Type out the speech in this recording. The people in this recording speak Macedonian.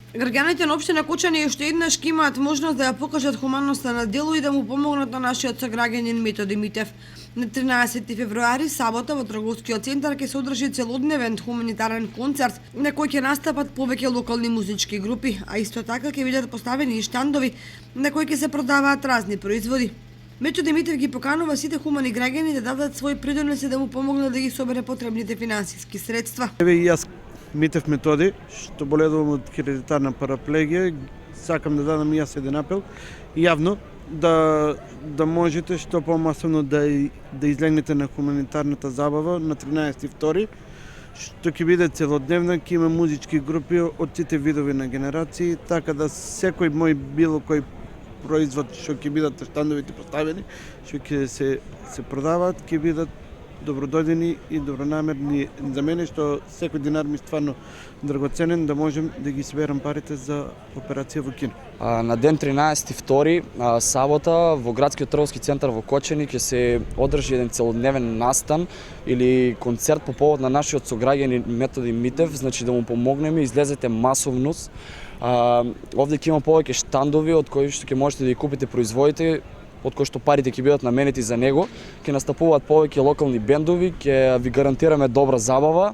Граѓаните на општина Кочани уште еднаш ќе имаат можност да ја покажат хуманноста на дело и да му помогнат на нашиот сограѓанин Методи Митев. На 13 февруари, сабота, во трговскиот центар ќе се одржи целодневен хуманитарен концерт на кој ќе настапат повеќе локални музички групи, а исто така ќе бидат поставени и штандови на кои ќе се продаваат разни производи. Методи Митев ги поканува сите хумани граѓани да дадат свој придонес и да му помогнат да ги собере потребните финансиски средства. Еве и јас Митев Методи, што боледувам од хередитарна параплегија, сакам да дадам и јас еден апел, јавно да можете што помасовно да излегнете на хуманитарната забава на 13.2, што ќе биде целодневна, ќе има музички групи од сите видови на генерации, така да секој мој било кој производ што ќе бидат штандовите поставени, што ќе се продаваат, ќе бидат добродојдени и добронамерни за мене, што секој динар ми стварно драгоценен да можем да ги соберам парите за операција во кино. На ден 13.2, сабота, во градскиот трговски центар во Кочани ќе се одржи еден целодневен настан или концерт по повод на нашиот сограѓанин Методи Митев, значи да му помогнеме, излезете масовност. Овде ќе има повеќе штандови од кои што ќе можете да ги купите производите, од кои што парите ќе бидат наменети за него, ќе настапуваат повеќе локални бендови, ќе ви гарантираме добра забава.